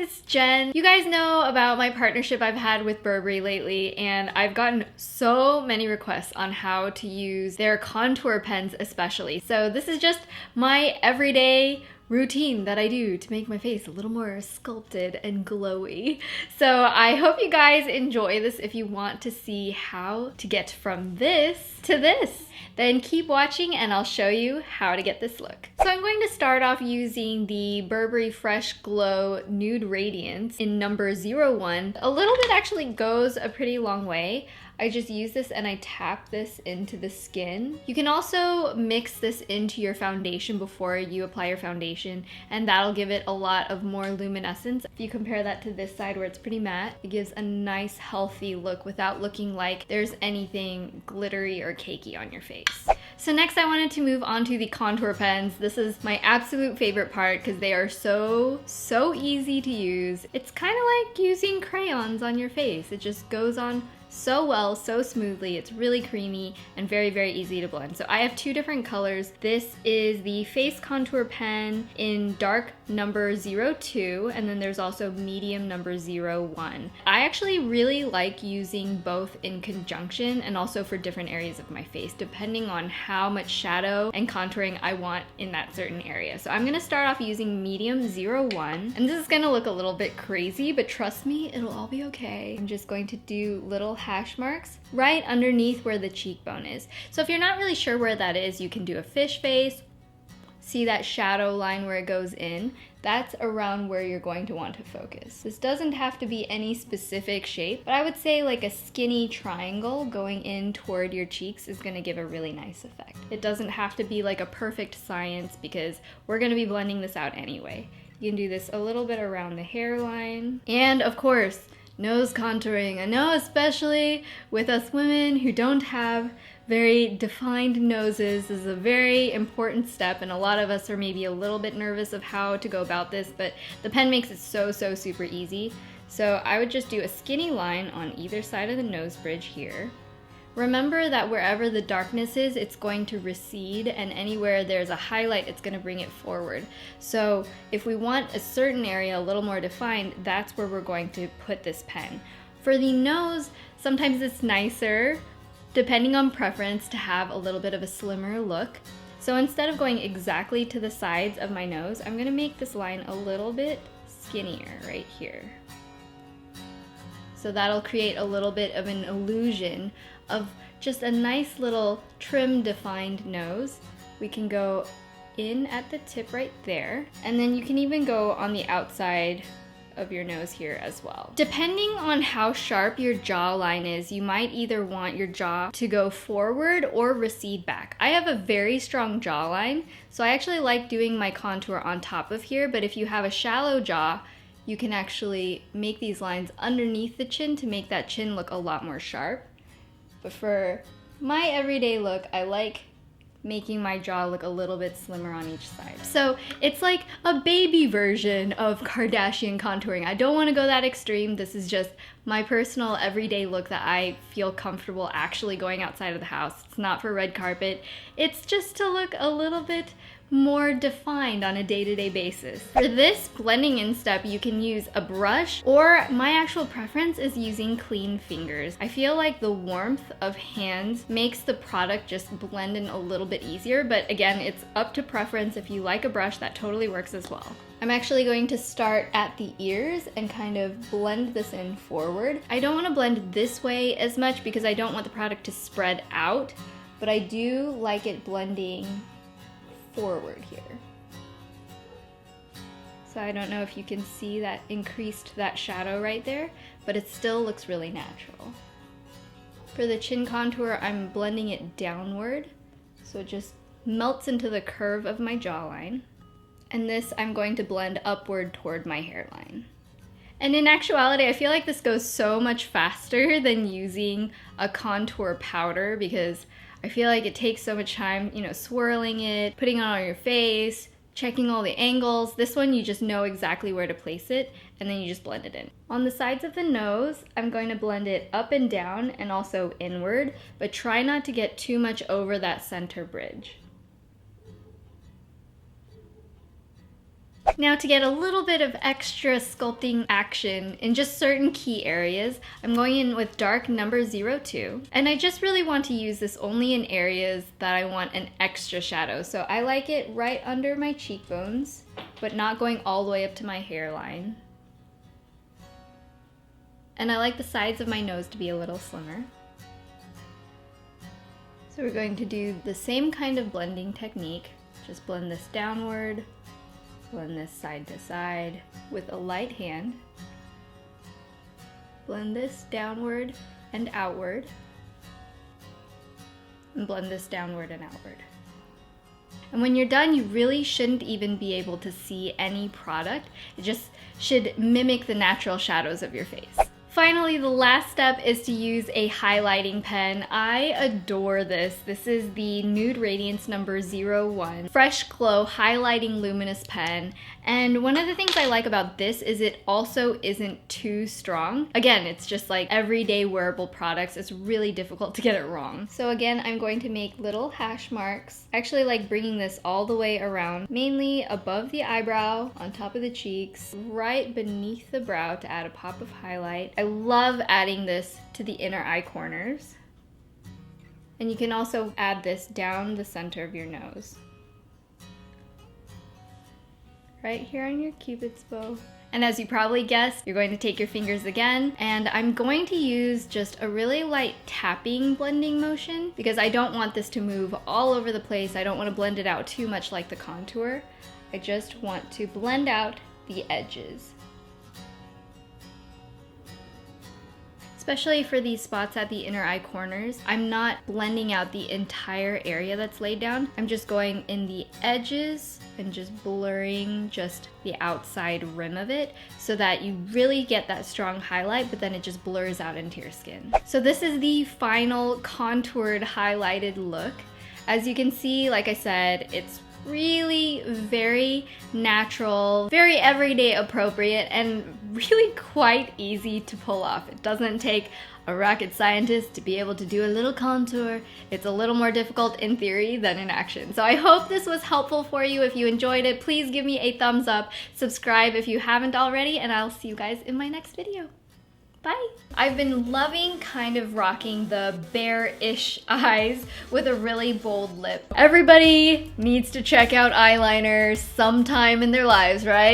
it's Jen. You guys know about my partnership I've had with Burberry lately, and I've gotten so many requests on how to use their contour pens especially. So this is just my everyday routine that I do to make my face a little more sculpted and glowy. So I hope you guys enjoy this. If you want to see how to get from this to this, then keep watching and I'll show you how to get this look. So I'm going to start off using the Burberry Fresh Glow Nude Radiance in number 01. A little bit actually goes a pretty long way. I just use this and I tap this into the skin. You can also mix this into your foundation before you apply your foundation, and that'll give it a lot of more luminescence. If you compare that to this side where it's pretty matte, it gives a nice healthy look without looking like there's anything glittery or cakey on your face. So next I wanted to move on to the contour pens. This is my absolute favorite part because they are so easy to use. It's kind of like using crayons on your face. It just goes on so well, so smoothly. It's really creamy and very easy to blend. So I have two different colors. This is the face contour pen in dark number 02, and then there's also medium number 01. I actually really like using both in conjunction and also for different areas of my face, depending on how much shadow and contouring I want in that certain area. So I'm gonna start off using medium 01, and this is gonna look a little bit crazy, but trust me, it'll all be okay. I'm just going to do little hash marks right underneath where the cheekbone is. So if you're not really sure where that is, you can do a fish face. See that shadow line where it goes in? That's around where you're going to want to focus. This doesn't have to be any specific shape, but I would say like a skinny triangle going in toward your cheeks is gonna give a really nice effect. It doesn't have to be like a perfect science because we're gonna be blending this out anyway. You can do this a little bit around the hairline. And of course, nose contouring. I know especially with us women who don't have very defined noses, this is a very important step, and a lot of us are maybe a little bit nervous of how to go about this, but the pen makes it so super easy. So I would just do a skinny line on either side of the nose bridge here. Remember that wherever the darkness is, it's going to recede, and anywhere there's a highlight, it's going to bring it forward. So if we want a certain area a little more defined, that's where we're going to put this pen. For the nose, sometimes it's nicer, depending on preference, to have a little bit of a slimmer look. So instead of going exactly to the sides of my nose, I'm going to make this line a little bit skinnier right here. So that'll create a little bit of an illusion of just a nice little trim defined nose. We can go in at the tip right there, and then you can even go on the outside of your nose here as well. Depending on how sharp your jawline is, you might either want your jaw to go forward or recede back. I have a very strong jawline, so I actually like doing my contour on top of here, but if you have a shallow jaw, you can actually make these lines underneath the chin to make that chin look a lot more sharp. But for my everyday look, I like making my jaw look a little bit slimmer on each side. So it's like a baby version of Kardashian contouring. I don't want to go that extreme. This is just my personal everyday look that I feel comfortable actually going outside of the house. It's not for red carpet. It's just to look a little bit more defined on a day-to-day basis. For this blending in step, you can use a brush, or my actual preference is using clean fingers. I feel like the warmth of hands makes the product just blend in a little bit easier, but again, it's up to preference. If you like a brush, that totally works as well. I'm actually going to start at the ears and kind of blend this in forward. I don't want to blend this way as much because I don't want the product to spread out, but I do like it blending forward here. So I don't know if you can see that increased that shadow right there, but it still looks really natural. For the chin contour, I'm blending it downward, so it just melts into the curve of my jawline. And this I'm going to blend upward toward my hairline. And in actuality, I feel like this goes so much faster than using a contour powder because I feel like it takes so much time, you know, swirling it, putting it on your face, checking all the angles. This one, you just know exactly where to place it, and then you just blend it in. On the sides of the nose, I'm going to blend it up and down and also inward, but try not to get too much over that center bridge. Now to get a little bit of extra sculpting action in just certain key areas, I'm going in with dark number 02. And I just really want to use this only in areas that I want an extra shadow. So I like it right under my cheekbones, but not going all the way up to my hairline. And I like the sides of my nose to be a little slimmer. So we're going to do the same kind of blending technique. Just blend this downward, blend this side to side with a light hand. Blend this downward and outward. And blend this downward and outward. And when you're done, you really shouldn't even be able to see any product. It just should mimic the natural shadows of your face. Finally, the last step is to use a highlighting pen. I adore this. This is the Nude Radiance number 01 Fresh Glow Highlighting Luminous pen. And one of the things I like about this is it also isn't too strong. Again, it's just like everyday wearable products. It's really difficult to get it wrong. So again, I'm going to make little hash marks. I actually like bringing this all the way around, mainly above the eyebrow, on top of the cheeks, right beneath the brow to add a pop of highlight. I love adding this to the inner eye corners. And you can also add this down the center of your nose. Right here on your cupid's bow. And as you probably guessed, you're going to take your fingers again, and I'm going to use just a really light tapping blending motion because I don't want this to move all over the place. I don't want to blend it out too much like the contour. I just want to blend out the edges. Especially for these spots at the inner eye corners, I'm not blending out the entire area that's laid down. I'm just going in the edges and just blurring just the outside rim of it so that you really get that strong highlight, but then it just blurs out into your skin. So this is the final contoured highlighted look. As you can see, like I said, it's really very natural, very everyday appropriate, and really quite easy to pull off. It doesn't take a rocket scientist to be able to do a little contour. It's a little more difficult in theory than in action. So I hope this was helpful for you. If you enjoyed it, please give me a thumbs up, subscribe if you haven't already, and I'll see you guys in my next video. Bye! I've been loving kind of rocking the bear-ish eyes with a really bold lip. Everybody needs to check out eyeliner sometime in their lives, right?